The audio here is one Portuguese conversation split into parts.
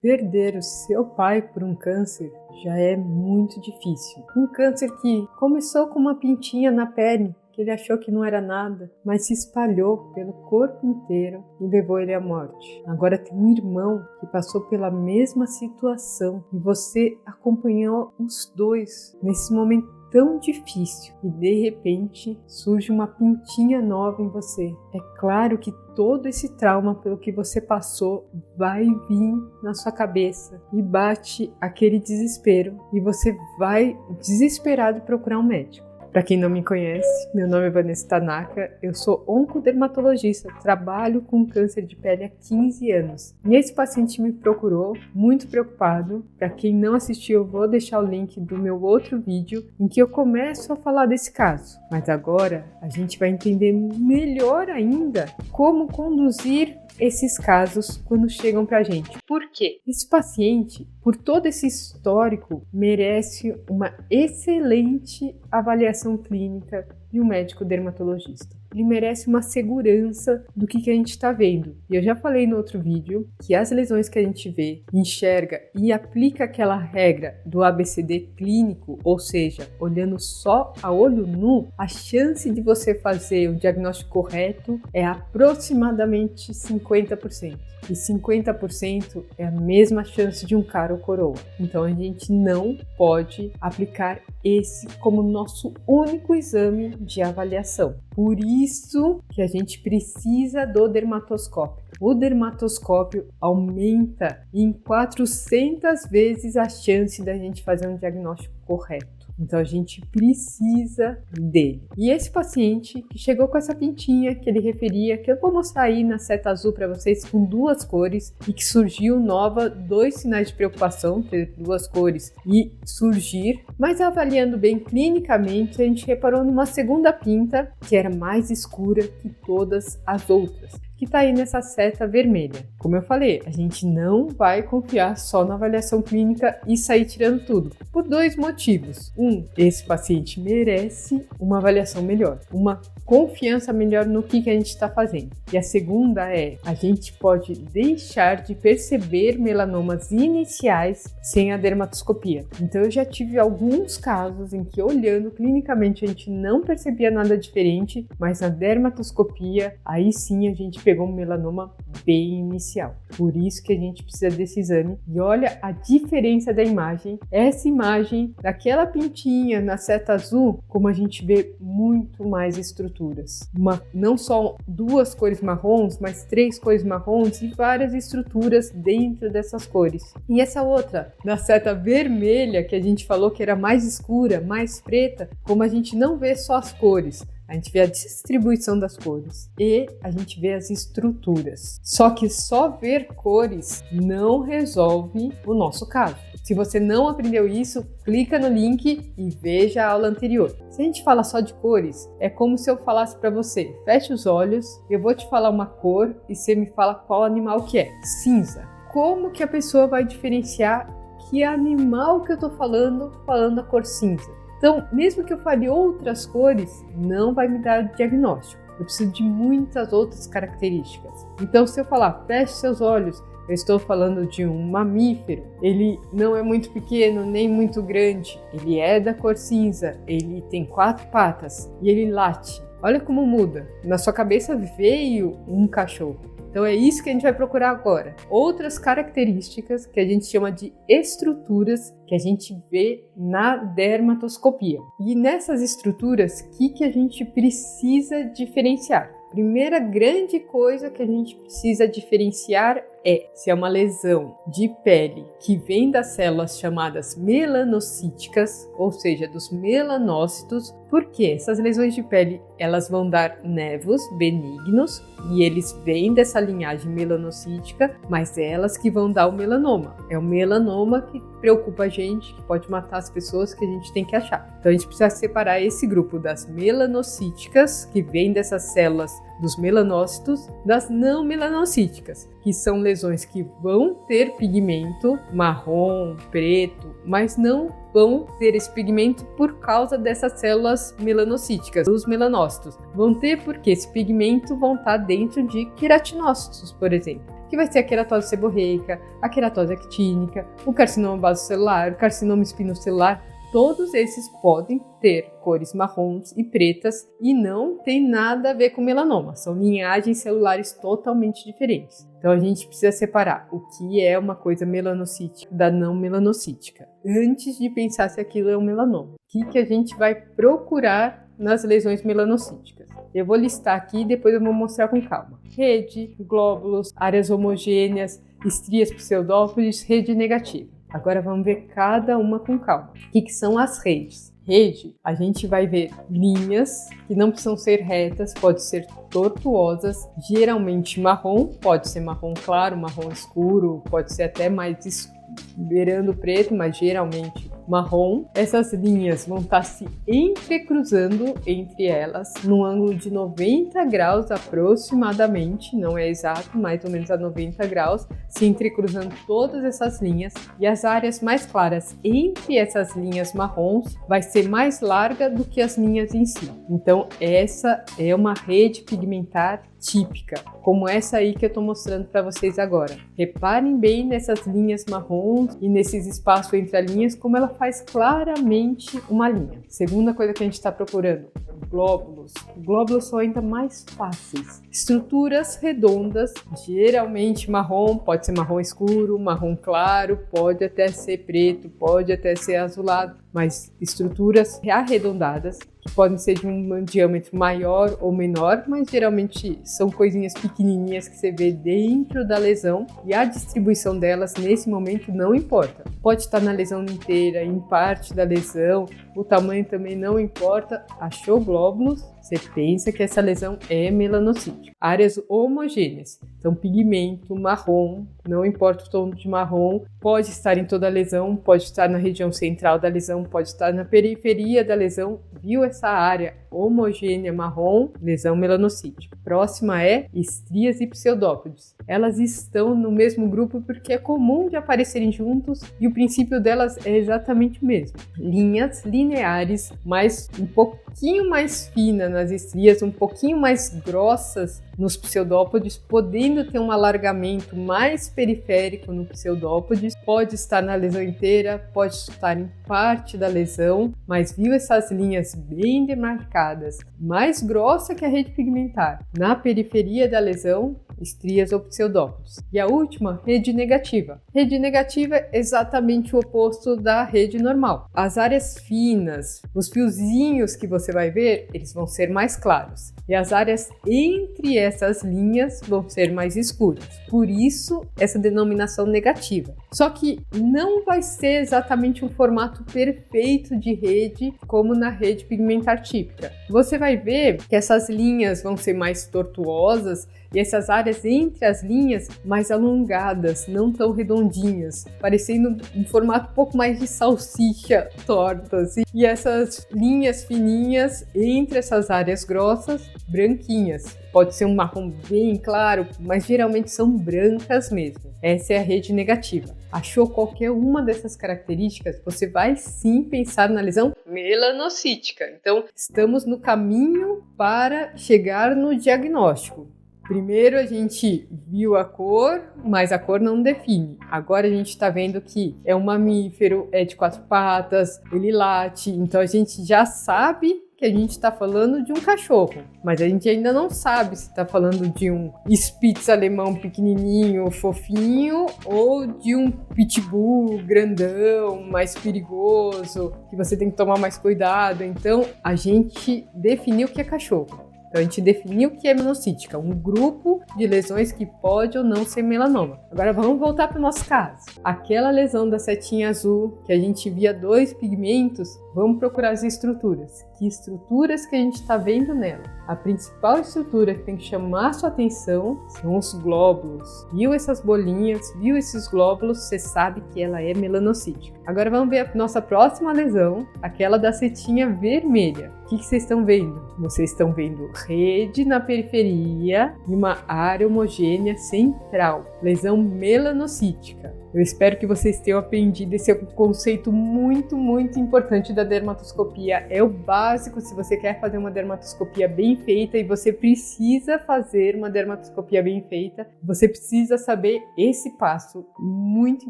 Perder o seu pai por um câncer já é muito difícil. Um câncer que começou com uma pintinha na pele, que ele achou que não era nada, mas se espalhou pelo corpo inteiro e levou ele à morte. Agora tem um irmão que passou pela mesma situação e você acompanhou os dois nesse momento tão difícil e de repente surge uma pintinha nova em você. É claro que todo esse trauma pelo que você passou vai vir na sua cabeça e bate aquele desespero e você vai desesperado procurar um médico. Para quem não me conhece, meu nome é Vanessa Tanaka, eu sou oncodermatologista, trabalho com câncer de pele há 15 anos. E esse paciente me procurou, muito preocupado. Para quem não assistiu, eu vou deixar o link do meu outro vídeo em que eu começo a falar desse caso. Mas agora a gente vai entender melhor ainda como conduzir esses casos quando chegam pra gente. Por quê? Esse paciente, por todo esse histórico, merece uma excelente avaliação clínica de um médico dermatologista. Ele merece uma segurança do que a gente está vendo. E eu já falei no outro vídeo que as lesões que a gente vê, enxerga e aplica aquela regra do ABCD clínico, ou seja, olhando só a olho nu, a chance de você fazer o diagnóstico correto é aproximadamente 50%. E 50% é a mesma chance de um cara ou coroa. Então a gente não pode aplicar esse como nosso único exame de avaliação. Por isso que a gente precisa do dermatoscópio. O dermatoscópio aumenta em 400 vezes a chance da gente fazer um diagnóstico correto. Então a gente precisa dele. E esse paciente que chegou com essa pintinha que ele referia, que eu vou mostrar aí na seta azul para vocês com duas cores e que surgiu nova, 2 sinais de preocupação, ter duas cores e surgir, mas avaliando bem clinicamente, a gente reparou numa segunda pinta que era mais escura que todas as outras, que está aí nessa seta vermelha. Como eu falei, a gente não vai confiar só na avaliação clínica e sair tirando tudo, por 2 motivos. Esse paciente merece uma avaliação melhor, uma confiança melhor no que a gente está fazendo. E a segunda é, a gente pode deixar de perceber melanomas iniciais sem a dermatoscopia. Então eu já tive alguns casos em que olhando clinicamente a gente não percebia nada diferente, mas na dermatoscopia, aí sim a gente pegou um melanoma bem inicial. Por isso que a gente precisa desse exame. E olha a diferença da imagem. Essa imagem daquela pintinha na seta azul, como a gente vê muito mais estruturas. Não só 2 cores marrons, mas 3 cores marrons e várias estruturas dentro dessas cores. E essa outra, na seta vermelha, que a gente falou que era mais escura, mais preta, como a gente não vê só as cores, a gente vê a distribuição das cores e a gente vê as estruturas. Só que só ver cores não resolve o nosso caso. Se você não aprendeu isso, clica no link e veja a aula anterior. Se a gente fala só de cores, é como se eu falasse para você, feche os olhos, eu vou te falar uma cor e você me fala qual animal que é. Cinza. Como que a pessoa vai diferenciar que animal que eu tô falando a cor cinza? Então, mesmo que eu fale outras cores, não vai me dar diagnóstico. Eu preciso de muitas outras características. Então, se eu falar, feche seus olhos, eu estou falando de um mamífero. Ele não é muito pequeno, nem muito grande. Ele é da cor cinza, ele tem 4 patas e ele late. Olha como muda. Na sua cabeça veio um cachorro. Então é isso que a gente vai procurar agora. Outras características que a gente chama de estruturas que a gente vê na dermatoscopia. E nessas estruturas, o que a gente precisa diferenciar? Primeira grande coisa que a gente precisa diferenciar é se é uma lesão de pele que vem das células chamadas melanocíticas, ou seja, dos melanócitos, porque essas lesões de pele elas vão dar névoos benignos e eles vêm dessa linhagem melanocítica, mas é elas que vão dar o melanoma. É o melanoma que preocupa a gente, que pode matar as pessoas, que a gente tem que achar. Então a gente precisa separar esse grupo das melanocíticas, que vêm dessas células dos melanócitos, das não melanocíticas, que são lesões que vão ter pigmento marrom, preto, mas não vão ter esse pigmento por causa dessas células melanocíticas, os melanócitos. Vão ter porque esse pigmento vão estar dentro de queratinócitos, por exemplo. que vai ser a queratose seborreica, a queratose actínica, o carcinoma basocelular, o carcinoma espinocelular. Todos esses podem ter cores marrons e pretas e não tem nada a ver com melanoma. São linhagens celulares totalmente diferentes. Então a gente precisa separar o que é uma coisa melanocítica da não melanocítica, antes de pensar se aquilo é um melanoma. O que a gente vai procurar nas lesões melanocíticas? Eu vou listar aqui e depois eu vou mostrar com calma. Rede, glóbulos, áreas homogêneas, estrias pseudópodes, rede negativa. Agora vamos ver cada uma com calma. O que são as redes? Rede, a gente vai ver linhas que não precisam ser retas, pode ser tortuosas, geralmente marrom, pode ser marrom claro, marrom escuro, pode ser até mais beirando preto, mas geralmente marrom. Essas linhas vão estar se entrecruzando entre elas num ângulo de 90 graus aproximadamente, não é exato, mais ou menos a 90 graus, se entrecruzando todas essas linhas, e as áreas mais claras entre essas linhas marrons vai ser mais larga do que as linhas em si. Então essa é uma rede pigmentar típica, como essa aí que eu estou mostrando para vocês agora. Reparem bem nessas linhas marrons e nesses espaços entre as linhas, como ela faz claramente uma linha. Segunda coisa que a gente está procurando, glóbulos. Glóbulos são ainda mais fáceis. Estruturas redondas, geralmente marrom, pode ser marrom escuro, marrom claro, pode até ser preto, pode até ser azulado, mas estruturas arredondadas, que podem ser de um diâmetro maior ou menor, mas geralmente são coisinhas pequenininhas que você vê dentro da lesão, e a distribuição delas nesse momento não importa. Pode estar na lesão inteira, em parte da lesão, o tamanho também não importa. Achou glóbulos, você pensa que essa lesão é melanocítica. Áreas homogêneas, então pigmento marrom, não importa o tom de marrom, pode estar em toda a lesão, pode estar na região central da lesão, pode estar na periferia da lesão. Viu essa área homogênea marrom? Lesão melanocítica. Próxima é estrias e pseudópodes. Elas estão no mesmo grupo porque é comum de aparecerem juntos e o princípio delas é exatamente o mesmo. Linhas lineares, mas um pouquinho mais finas nas estrias, um pouquinho mais grossas nos pseudópodes, podendo ter um alargamento mais periférico no pseudópodes. Pode estar na lesão inteira, pode estar em parte da lesão, mas viu essas linhas bem demarcadas, mais grossa que a rede pigmentar, na periferia da lesão, estrias ou pseudópodes. E a última, rede negativa. Rede negativa é exatamente o oposto da rede normal. As áreas finas, os fiozinhos que você vai ver, eles vão ser mais claros. E as áreas entre essas linhas vão ser mais escuras. Por isso, essa denominação negativa. Só que não vai ser exatamente um formato perfeito de rede como na rede pigmentar típica. Você vai ver que essas linhas vão ser mais tortuosas e essas áreas entre as linhas mais alongadas, não tão redondinhas, parecendo um formato um pouco mais de salsicha tortas. E essas linhas fininhas entre essas áreas grossas, branquinhas. Pode ser um marrom bem claro, mas geralmente são brancas mesmo. Essa é a rede negativa. Achou qualquer uma dessas características, você vai sim pensar na lesão melanocítica. Então, estamos no caminho para chegar no diagnóstico. Primeiro a gente viu a cor, mas a cor não define. Agora a gente está vendo que é um mamífero, é de 4 patas, ele late, então a gente já sabe que a gente está falando de um cachorro, mas a gente ainda não sabe se está falando de um Spitz alemão pequenininho, fofinho, ou de um pitbull grandão, mais perigoso, que você tem que tomar mais cuidado. Então a gente definiu que é cachorro. Então a gente definiu que é melanocítica, um grupo de lesões que pode ou não ser melanoma. Agora vamos voltar para o nosso caso. Aquela lesão da setinha azul, que a gente via 2 pigmentos, vamos procurar as estruturas. Que estruturas que a gente está vendo nela? A principal estrutura que tem que chamar a sua atenção são os glóbulos. Viu essas bolinhas? Viu esses glóbulos? Você sabe que ela é melanocítica. Agora vamos ver a nossa próxima lesão, aquela da setinha vermelha. O que vocês estão vendo? Vocês estão vendo rede na periferia e uma área homogênea central. Lesão melanocítica. Eu espero que vocês tenham aprendido esse conceito muito, muito importante da dermatoscopia. É o básico se você quer fazer uma dermatoscopia bem feita e você precisa fazer uma dermatoscopia bem feita. Você precisa saber esse passo muito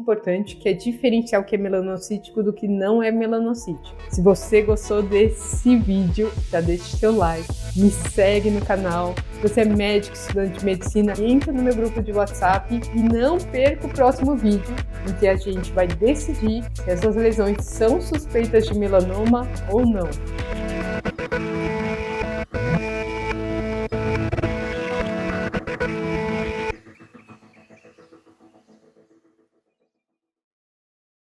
importante, que é diferenciar o que é melanocítico do que não é melanocítico. Se você gostou desse vídeo, já deixa o seu like, me segue no canal. Se você é médico, estudante de medicina, entra no meu grupo de WhatsApp e não perca o próximo vídeo, em que a gente vai decidir se essas lesões são suspeitas de melanoma ou não.